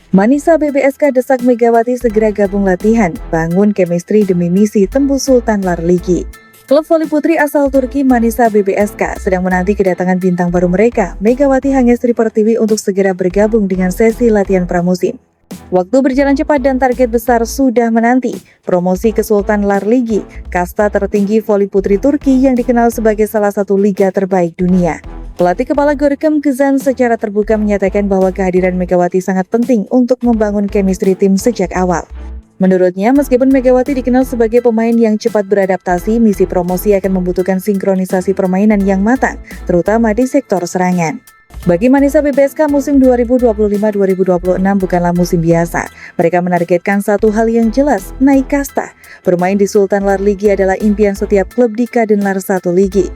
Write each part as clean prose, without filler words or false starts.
Manisa BBSK desak Megawati segera gabung latihan, bangun chemistry demi misi tembus Sultan Larligi. Klub voli putri asal Turki Manisa BBSK sedang menanti kedatangan bintang baru mereka, Megawati Hangestri Pertiwi untuk segera bergabung dengan sesi latihan pramusim. Waktu berjalan cepat dan target besar sudah menanti, promosi ke Sultan Larligi, kasta tertinggi voli putri Turki yang dikenal sebagai salah satu liga terbaik dunia. Pelatih kepala Görkem Kızan secara terbuka menyatakan bahwa kehadiran Megawati sangat penting untuk membangun chemistry tim sejak awal. Menurutnya, meskipun Megawati dikenal sebagai pemain yang cepat beradaptasi, misi promosi akan membutuhkan sinkronisasi permainan yang matang, terutama di sektor serangan. Bagi Manisa BBSK, musim 2025-2026 bukanlah musim biasa. Mereka menargetkan satu hal yang jelas, naik kasta. Bermain di Sultan Larligi adalah impian setiap klub di Kadenlar 1 Ligi.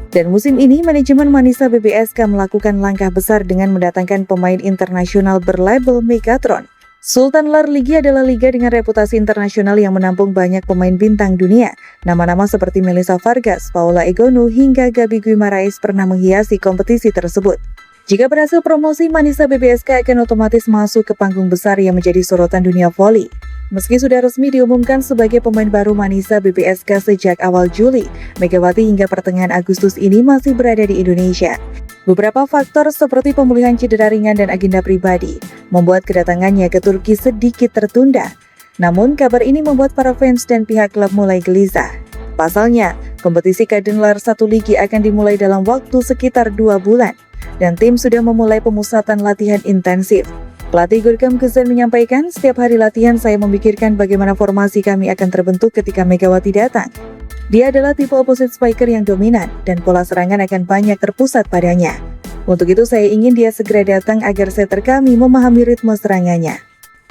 Dan musim ini, manajemen Manisa BBSK melakukan langkah besar dengan mendatangkan pemain internasional berlabel Megatron. Sultan Larligi adalah liga dengan reputasi internasional yang menampung banyak pemain bintang dunia. Nama-nama seperti Melissa Vargas, Paula Egonu, hingga Gabi Guimarães pernah menghiasi kompetisi tersebut. Jika berhasil promosi, Manisa BBSK akan otomatis masuk ke panggung besar yang menjadi sorotan dunia voli. Meski sudah resmi diumumkan sebagai pemain baru Manisa BBSK sejak awal Juli, Megawati hingga pertengahan Agustus ini masih berada di Indonesia. Beberapa faktor seperti pemulihan cedera ringan dan agenda pribadi membuat kedatangannya ke Turki sedikit tertunda. Namun, kabar ini membuat para fans dan pihak klub mulai gelisah. Pasalnya, kompetisi Kadenlar 1 Ligi akan dimulai dalam waktu sekitar 2 bulan, dan tim sudah memulai pemusatan latihan intensif. Pelatih Görkem Kızan menyampaikan, setiap hari latihan saya memikirkan bagaimana formasi kami akan terbentuk ketika Megawati datang. Dia adalah tipe opposite spiker yang dominan, dan pola serangan akan banyak terpusat padanya. Untuk itu saya ingin dia segera datang agar setter kami memahami ritme serangannya.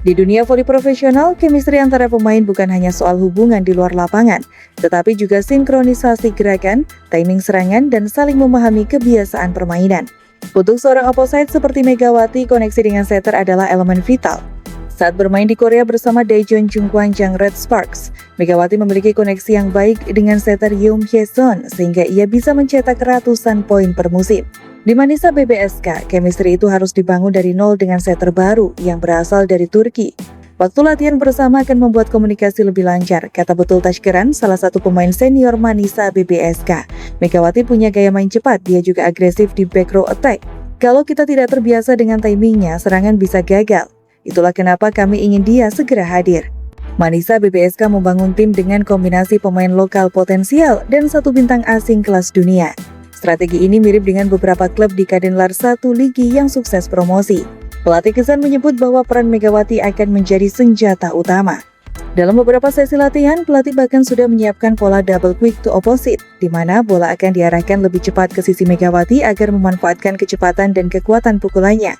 Di dunia voli profesional, chemistry antara pemain bukan hanya soal hubungan di luar lapangan, tetapi juga sinkronisasi gerakan, timing serangan, dan saling memahami kebiasaan permainan. Untuk seorang opposite seperti Megawati, koneksi dengan setter adalah elemen vital. Saat bermain di Korea bersama Daejeon Jungkwanjang Red Sparks, Megawati memiliki koneksi yang baik dengan setter Yoon Hye-sun sehingga ia bisa mencetak ratusan poin per musim. Di Manisa BBSK, chemistry itu harus dibangun dari nol dengan setter baru yang berasal dari Turki. Waktu latihan bersama akan membuat komunikasi lebih lancar, kata Betul Tashkeran, salah satu pemain senior Manisa BBSK. Megawati punya gaya main cepat, dia juga agresif di back row attack. Kalau kita tidak terbiasa dengan timingnya, serangan bisa gagal. Itulah kenapa kami ingin dia segera hadir. Manisa BBSK membangun tim dengan kombinasi pemain lokal potensial dan satu bintang asing kelas dunia. Strategi ini mirip dengan beberapa klub di Kadenlar 1 Ligi yang sukses promosi. Pelatih Kızan menyebut bahwa peran Megawati akan menjadi senjata utama. Dalam beberapa sesi latihan, pelatih bahkan sudah menyiapkan pola double quick to opposite, di mana bola akan diarahkan lebih cepat ke sisi Megawati agar memanfaatkan kecepatan dan kekuatan pukulannya.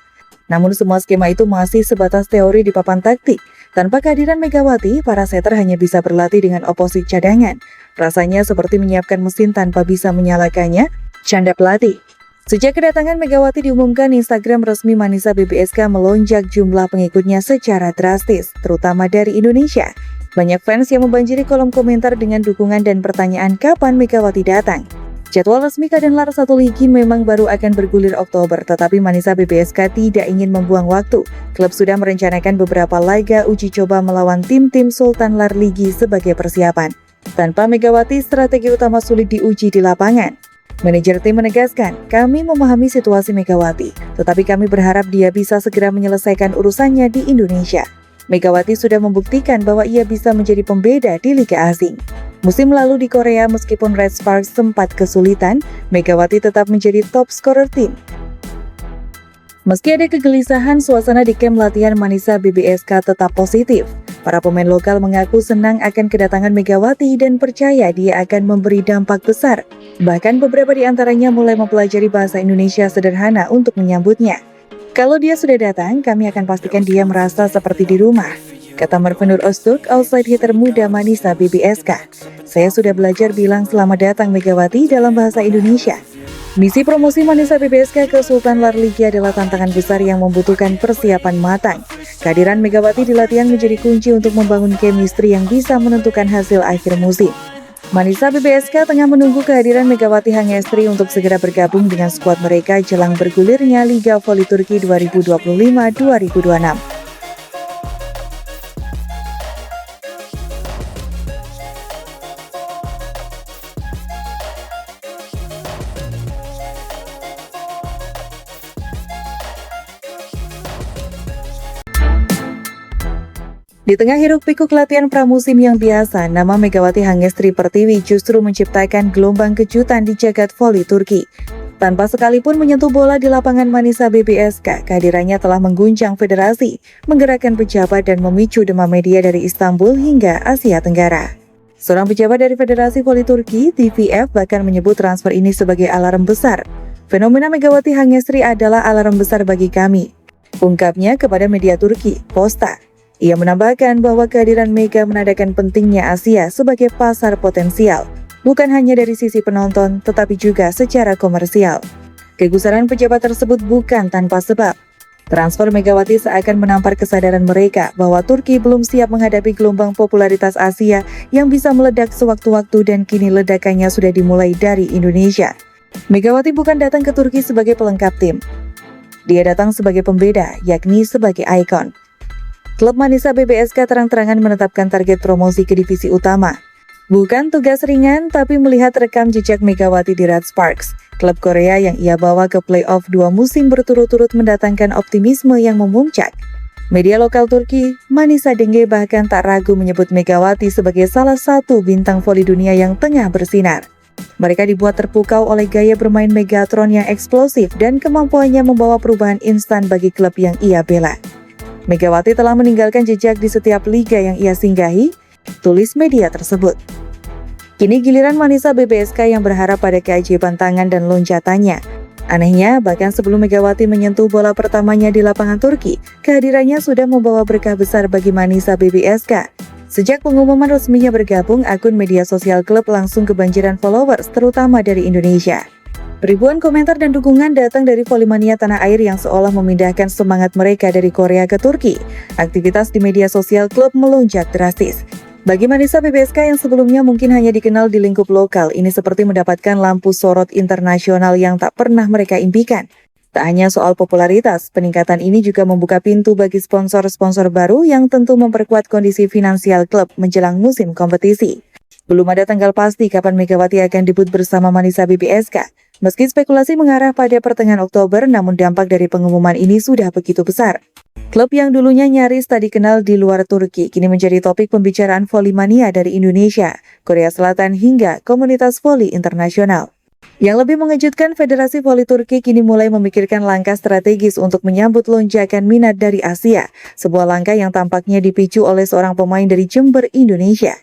Namun semua skema itu masih sebatas teori di papan taktik. Tanpa kehadiran Megawati, para setter hanya bisa berlatih dengan opposite cadangan. Rasanya seperti menyiapkan mesin tanpa bisa menyalakannya, canda pelatih. Sejak kedatangan Megawati diumumkan, Instagram resmi Manisa BBSK melonjak jumlah pengikutnya secara drastis, terutama dari Indonesia. Banyak fans yang membanjiri kolom komentar dengan dukungan dan pertanyaan kapan Megawati datang. Jadwal resmi Kadenlar 1 Ligi memang baru akan bergulir Oktober, tetapi Manisa BBSK tidak ingin membuang waktu. Klub sudah merencanakan beberapa laga uji coba melawan tim-tim Sultan Larligi sebagai persiapan. Tanpa Megawati, strategi utama sulit diuji di lapangan. Manajer tim menegaskan, kami memahami situasi Megawati, tetapi kami berharap dia bisa segera menyelesaikan urusannya di Indonesia. Megawati sudah membuktikan bahwa ia bisa menjadi pembeda di Liga Asing. Musim lalu di Korea, meskipun Red Sparks sempat kesulitan, Megawati tetap menjadi top scorer tim. Meski ada kegelisahan, suasana di kamp latihan Manisa BBSK tetap positif. Para pemain lokal mengaku senang akan kedatangan Megawati dan percaya dia akan memberi dampak besar. Bahkan beberapa di antaranya mulai mempelajari bahasa Indonesia sederhana untuk menyambutnya. Kalau dia sudah datang, kami akan pastikan dia merasa seperti di rumah, kata Marvenur Öztürk, outside hitter muda Manisa BBSK. Saya sudah belajar bilang selamat datang Megawati dalam bahasa Indonesia. Misi promosi Manisa BBSK ke Sultan Larligi adalah tantangan besar yang membutuhkan persiapan matang. Kehadiran Megawati di latihan menjadi kunci untuk membangun chemistry yang bisa menentukan hasil akhir musim. Manisa BBSK tengah menunggu kehadiran Megawati Hangestri untuk segera bergabung dengan skuad mereka jelang bergulirnya Liga Voli Turki 2025-2026. Di tengah hiruk-pikuk latihan pramusim yang biasa, nama Megawati Hangestri Pertiwi justru menciptakan gelombang kejutan di jagat voli Turki. Tanpa sekalipun menyentuh bola di lapangan Manisa BBSK, kehadirannya telah mengguncang federasi, menggerakkan pejabat dan memicu demam media dari Istanbul hingga Asia Tenggara. Seorang pejabat dari Federasi Voli Turki, TVF, bahkan menyebut transfer ini sebagai alarm besar. Fenomena Megawati Hangestri adalah alarm besar bagi kami, ungkapnya kepada media Turki, Posta. Ia menambahkan bahwa kehadiran Mega menandakan pentingnya Asia sebagai pasar potensial, bukan hanya dari sisi penonton, tetapi juga secara komersial. Kegusaran pejabat tersebut bukan tanpa sebab. Transfer Megawati seakan menampar kesadaran mereka bahwa Turki belum siap menghadapi gelombang popularitas Asia yang bisa meledak sewaktu-waktu dan kini ledakannya sudah dimulai dari Indonesia. Megawati bukan datang ke Turki sebagai pelengkap tim. Dia datang sebagai pembeda, yakni sebagai ikon. Klub Manisa BBSK terang-terangan menetapkan target promosi ke divisi utama. Bukan tugas ringan, tapi melihat rekam jejak Megawati di Red Sparks, klub Korea yang ia bawa ke playoff 2 musim berturut-turut mendatangkan optimisme yang memuncak. Media lokal Turki, Manisa Denge bahkan tak ragu menyebut Megawati sebagai salah satu bintang voli dunia yang tengah bersinar. Mereka dibuat terpukau oleh gaya bermain Megatron yang eksplosif dan kemampuannya membawa perubahan instan bagi klub yang ia bela. Megawati telah meninggalkan jejak di setiap liga yang ia singgahi, tulis media tersebut. Kini giliran Manisa BBSK yang berharap pada keajaiban tangan dan loncatannya. Anehnya, bahkan sebelum Megawati menyentuh bola pertamanya di lapangan Turki, kehadirannya sudah membawa berkah besar bagi Manisa BBSK. Sejak pengumuman resminya bergabung, akun media sosial klub langsung kebanjiran followers, terutama dari Indonesia. Ribuan komentar dan dukungan datang dari volimania tanah air yang seolah memindahkan semangat mereka dari Korea ke Turki. Aktivitas di media sosial klub melonjak drastis. Bagi Manisa BBSK yang sebelumnya mungkin hanya dikenal di lingkup lokal, ini seperti mendapatkan lampu sorot internasional yang tak pernah mereka impikan. Tak hanya soal popularitas, peningkatan ini juga membuka pintu bagi sponsor-sponsor baru yang tentu memperkuat kondisi finansial klub menjelang musim kompetisi. Belum ada tanggal pasti kapan Megawati akan debut bersama Manisa BBSK. Meski spekulasi mengarah pada pertengahan Oktober, namun dampak dari pengumuman ini sudah begitu besar. Klub yang dulunya nyaris tak dikenal di luar Turki, kini menjadi topik pembicaraan voli mania dari Indonesia, Korea Selatan hingga komunitas voli internasional. Yang lebih mengejutkan, Federasi Voli Turki kini mulai memikirkan langkah strategis untuk menyambut lonjakan minat dari Asia, sebuah langkah yang tampaknya dipicu oleh seorang pemain dari Jember, Indonesia.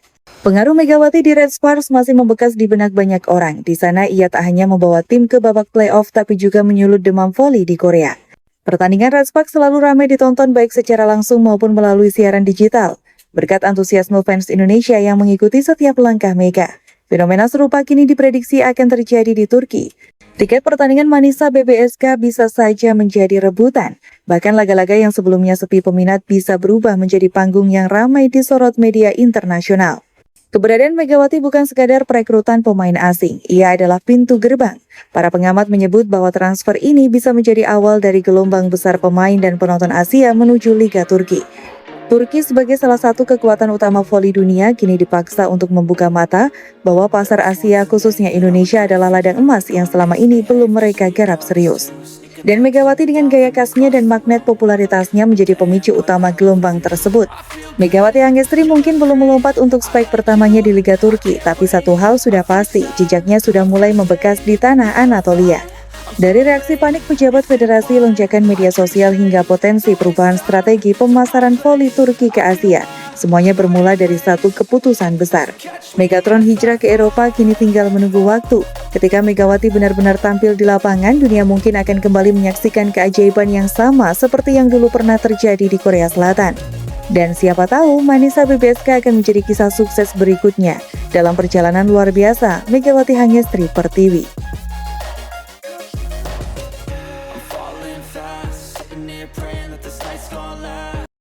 Pengaruh Megawati di Red Sparks masih membekas di benak banyak orang. Di sana ia tak hanya membawa tim ke babak playoff, tapi juga menyulut demam voli di Korea. Pertandingan Red Sparks selalu ramai ditonton baik secara langsung maupun melalui siaran digital, berkat antusiasme fans Indonesia yang mengikuti setiap langkah Mega. Fenomena serupa kini diprediksi akan terjadi di Turki. Tiket pertandingan Manisa BBSK bisa saja menjadi rebutan. Bahkan laga-laga yang sebelumnya sepi peminat bisa berubah menjadi panggung yang ramai disorot media internasional. Keberadaan Megawati bukan sekadar perekrutan pemain asing, ia adalah pintu gerbang. Para pengamat menyebut bahwa transfer ini bisa menjadi awal dari gelombang besar pemain dan penonton Asia menuju Liga Turki. Turki sebagai salah satu kekuatan utama voli dunia kini dipaksa untuk membuka mata bahwa pasar Asia khususnya Indonesia adalah ladang emas yang selama ini belum mereka garap serius. Dan Megawati dengan gaya khasnya dan magnet popularitasnya menjadi pemicu utama gelombang tersebut. Megawati Hangestri mungkin belum melompat untuk spike pertamanya di Liga Turki, tapi satu hal sudah pasti, jejaknya sudah mulai membekas di tanah Anatolia. Dari reaksi panik pejabat federasi, lonjakan media sosial hingga potensi perubahan strategi pemasaran voli Turki ke Asia, semuanya bermula dari satu keputusan besar. Megatron hijrah ke Eropa kini tinggal menunggu waktu. Ketika Megawati benar-benar tampil di lapangan, dunia mungkin akan kembali menyaksikan keajaiban yang sama seperti yang dulu pernah terjadi di Korea Selatan. Dan siapa tahu Manisa BBSK akan menjadi kisah sukses berikutnya dalam perjalanan luar biasa Megawati Hangestri Pertiwi. Praying that this night's gonna last.